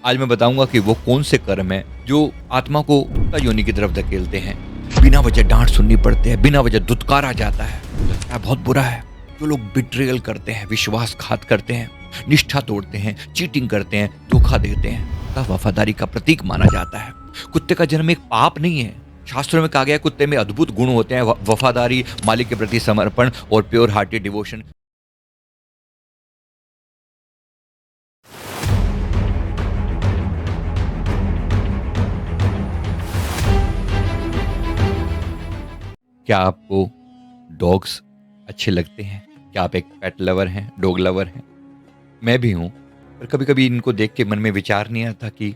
आज मैं बताऊंगा कि वो कौन से कर्म हैं जो आत्मा को कुत्ता योनि की तरफ धकेलते हैं। बिना वजह डांट सुननी पड़ती है, बिना वजह दुत्कारा जाता है, लगता है बहुत बुरा है। जो लोग बिट्रेयल करते हैं, विश्वासघात करते हैं, निष्ठा तोड़ते हैं, चीटिंग करते हैं, धोखा देते हैं, का वफादारी का प्रतीक माना जाता है। कुत्ते का जन्म एक पाप नहीं है। शास्त्रों में कहा गया है कुत्ते में अद्भुत गुण होते हैं, वफादारी, मालिक के प्रति समर्पण और प्योर हार्टेड डिवोशन। क्या आपको डॉग्स अच्छे लगते हैं? क्या आप एक पेट लवर हैं, डॉग लवर हैं? मैं भी हूँ। पर कभी कभी इनको देख के मन में विचार नहीं आता कि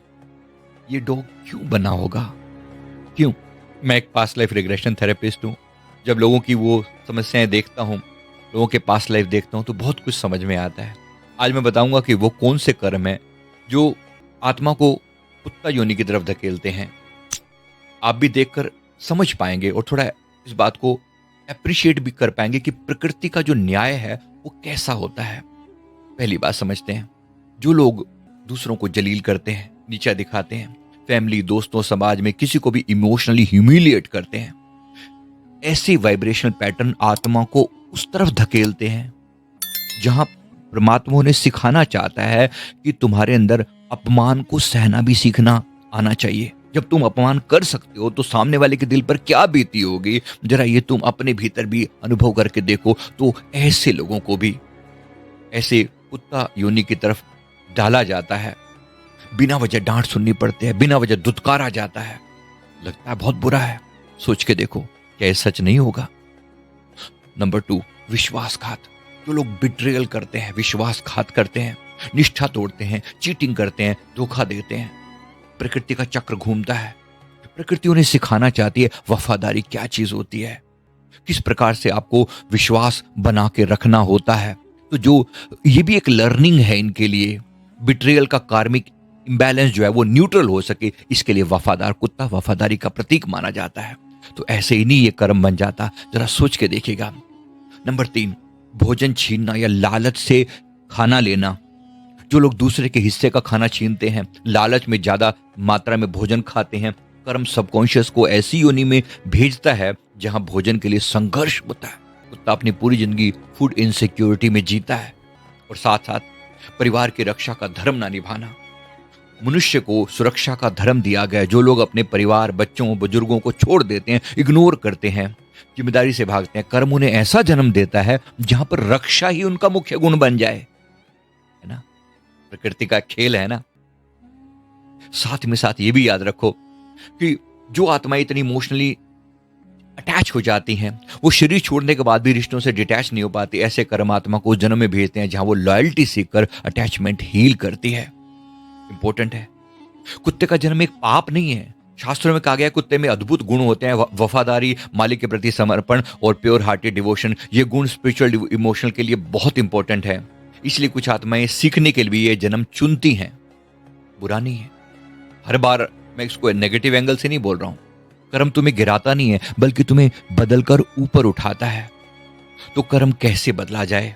ये डॉग क्यों बना होगा, क्यों? मैं एक पास्ट लाइफ रिग्रेशन थेरेपिस्ट हूँ। जब लोगों की वो समस्याएं देखता हूँ, लोगों के पास्ट लाइफ देखता हूँ, तो बहुत कुछ समझ में आता है। आज मैं बताऊंगा कि वो कौन से कर्म हैं जो आत्मा को कुत्ता योनि की तरफ धकेलते हैं। आप भी देखकर समझ पाएंगे और थोड़ा इस बात को अप्रिशिएट भी कर पाएंगे कि प्रकृति का जो न्याय है वो कैसा होता है। पहली बात समझते हैं, जो लोग दूसरों को जलील करते हैं, नीचा दिखाते हैं, फैमिली, दोस्तों, समाज में किसी को भी इमोशनली ह्यूमिलिएट करते हैं, ऐसे वाइब्रेशनल पैटर्न आत्मा को उस तरफ धकेलते हैं जहां परमात्मा ने सिखाना चाहता है कि तुम्हारे अंदर अपमान को सहना भी सीखना आना चाहिए। जब तुम अपमान कर सकते हो तो सामने वाले के दिल पर क्या बीती होगी, जरा ये तुम अपने भीतर भी अनुभव करके देखो। तो ऐसे लोगों को भी ऐसे कुत्ता योनि की तरफ डाला जाता है। बिना वजह डांट सुननी पड़ती है, बिना वजह दुत्कारा जाता है, लगता है बहुत बुरा है। सोच के देखो, क्या ये सच नहीं होगा? नंबर 2, विश्वासघात। जो लोग बिट्रेयल करते हैं, विश्वासघात करते हैं, निष्ठा तोड़ते हैं, चीटिंग करते हैं, धोखा देते हैं, प्रकृति का चक्र घूमता है। प्रकृति उन्हें सिखाना चाहती है वफादारी क्या चीज होती है, किस प्रकार से आपको विश्वास बना के रखना होता है। तो जो ये भी एक लर्निंग है इनके लिए। बिट्रेयल का कार्मिक इम्बैलेंस जो है वो न्यूट्रल हो सके, इसके लिए वफादार कुत्ता वफादारी का प्रतीक माना जाता है। तो ऐसे ही नहीं ये कर्म बन जाता, जरा सोच के देखिएगा। नंबर 3, भोजन छीनना या लालच से खाना लेना। जो लोग दूसरे के हिस्से का खाना छीनते हैं, लालच में ज्यादा मात्रा में भोजन खाते हैं, कर्म सबकॉन्शियस को ऐसी योनि में भेजता है जहां भोजन के लिए संघर्ष होता है। कुत्ता अपनी पूरी जिंदगी फूड इनसिक्योरिटी में जीता है और साथ साथ परिवार की रक्षा का धर्म ना निभाना। मनुष्य को सुरक्षा का धर्म दिया गया है। जो लोग अपने परिवार, बच्चों, बुजुर्गों को छोड़ देते हैं, इग्नोर करते हैं, जिम्मेदारी से भागते हैं, कर्म उन्हें ऐसा जन्म देता है जहां पर रक्षा ही उनका मुख्य गुण बन जाए, है ना? प्रकृति का खेल है ना। साथ में साथ ये भी याद रखो कि जो आत्माएं इतनी इमोशनली अटैच हो जाती हैं, वो शरीर छोड़ने के बाद भी रिश्तों से डिटैच नहीं हो पाती। ऐसे कर्म आत्मा को उस जन्म में भेजते हैं जहां वो लॉयल्टी सीखकर अटैचमेंट हील करती है। इंपॉर्टेंट है, कुत्ते का जन्म एक पाप नहीं है। शास्त्रों में कहा गया है कुत्ते में अद्भुत गुण होते हैं, वफादारी, मालिक के प्रति समर्पण और प्योर हार्टेड डिवोशन। ये गुण स्पिरिचुअल इमोशनल के लिए बहुत इंपॉर्टेंट है। इसलिए कुछ आत्माएं सीखने के लिए ये जन्म चुनती हैं। बुरा नहीं है। हर बार मैं इसको नेगेटिव एंगल से नहीं बोल रहा हूं। कर्म तुम्हें गिराता नहीं है, बल्कि तुम्हें बदलकर ऊपर उठाता है। तो कर्म कैसे बदला जाए,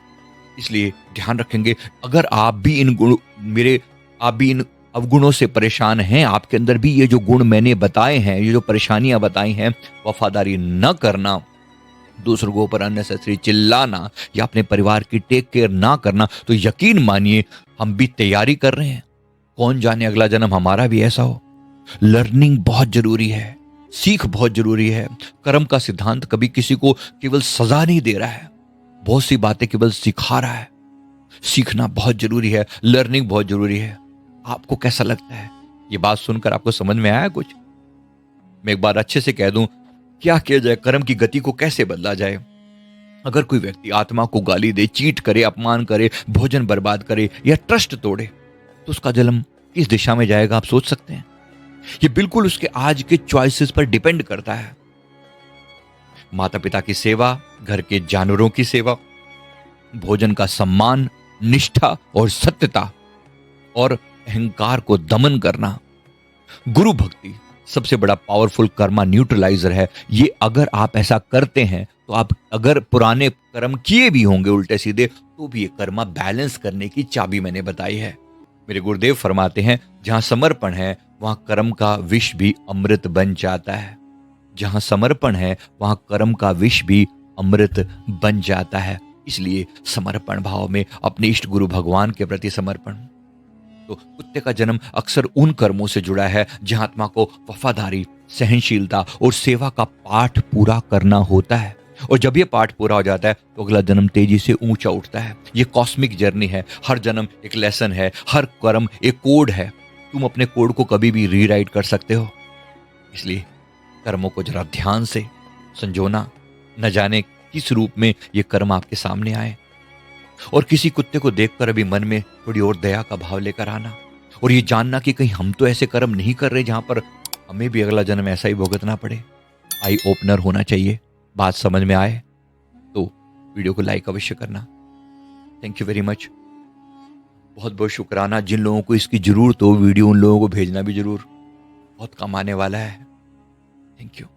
इसलिए ध्यान रखेंगे। अगर आप भी इन अवगुणों से परेशान हैं, आपके अंदर भी ये जो गुण मैंने बताए हैं, ये जो परेशानियां बताई हैं, वफादारी न करना, दूसरों के ऊपर अननेसेसरी चिल्लाना या अपने परिवार की टेक केयर ना करना, तो यकीन मानिए हम भी तैयारी कर रहे हैं। कौन जाने अगला जन्म हमारा भी ऐसा हो। लर्निंग बहुत जरूरी है, सीख बहुत जरूरी है। कर्म का सिद्धांत कभी किसी को केवल सजा नहीं दे रहा है, बहुत सी बातें केवल सिखा रहा है। सीखना बहुत जरूरी है, लर्निंग बहुत जरूरी है। आपको कैसा लगता है? ये बात सुनकर आपको समझ में आया कुछ? मैं एक बार अच्छे से कह दूं, क्या किया जाए, कर्म की गति को कैसे बदला जाए। अगर कोई व्यक्ति आत्मा को गाली दे, चीट करे, अपमान करे, भोजन बर्बाद करे या ट्रस्ट तोड़े, तो उसका जन्म किस दिशा में जाएगा आप सोच सकते हैं? ये बिल्कुल उसके आज के चॉइसेस पर डिपेंड करता है। माता पिता की सेवा, घर के जानवरों की सेवा, भोजन का सम्मान, निष्ठा और सत्यता और अहंकार को दमन करना, गुरु भक्ति सबसे बड़ा पावरफुल कर्मा न्यूट्रलाइजर है। ये अगर आप ऐसा करते हैं तो आप अगर पुराने कर्म किए भी होंगे उल्टे सीधे, तो भी ये कर्मा बैलेंस करने की चाबी मैंने बताई है। मेरे गुरुदेव फरमाते हैं, जहां समर्पण है वहां कर्म का विष भी अमृत बन जाता है। जहां समर्पण है वहां कर्म का विष भी अमृत बन जाता है। इसलिए समर्पण भाव में अपने इष्ट गुरु भगवान के प्रति समर्पण। तो कुत्ते का जन्म अक्सर उन कर्मों से जुड़ा है जहां आत्मा को वफादारी, सहनशीलता और सेवा का पाठ पूरा करना होता है। और जब ये पाठ पूरा हो जाता है तो अगला जन्म तेजी से ऊंचा उठता है। ये कॉस्मिक जर्नी है। हर जन्म एक लेसन है, हर कर्म एक कोड है। तुम अपने कोड को कभी भी रीराइट कर सकते हो। इसलिए कर्मों को जरा ध्यान से संजोना, न जाने किस रूप में ये कर्म आपके सामने आए। और किसी कुत्ते को देखकर अभी मन में थोड़ी और दया का भाव लेकर आना, और ये जानना कि कहीं हम तो ऐसे कर्म नहीं कर रहे जहां पर हमें भी अगला जन्म ऐसा ही भुगतना पड़े। आई ओपनर होना चाहिए। बात समझ में आए तो वीडियो को लाइक अवश्य करना। Thank you very much. बहुत बहुत शुक्राना। जिन लोगों को इसकी जरूरत हो वीडियो, उन लोगों को भेजना भी जरूर, बहुत काम आने वाला है। Thank you.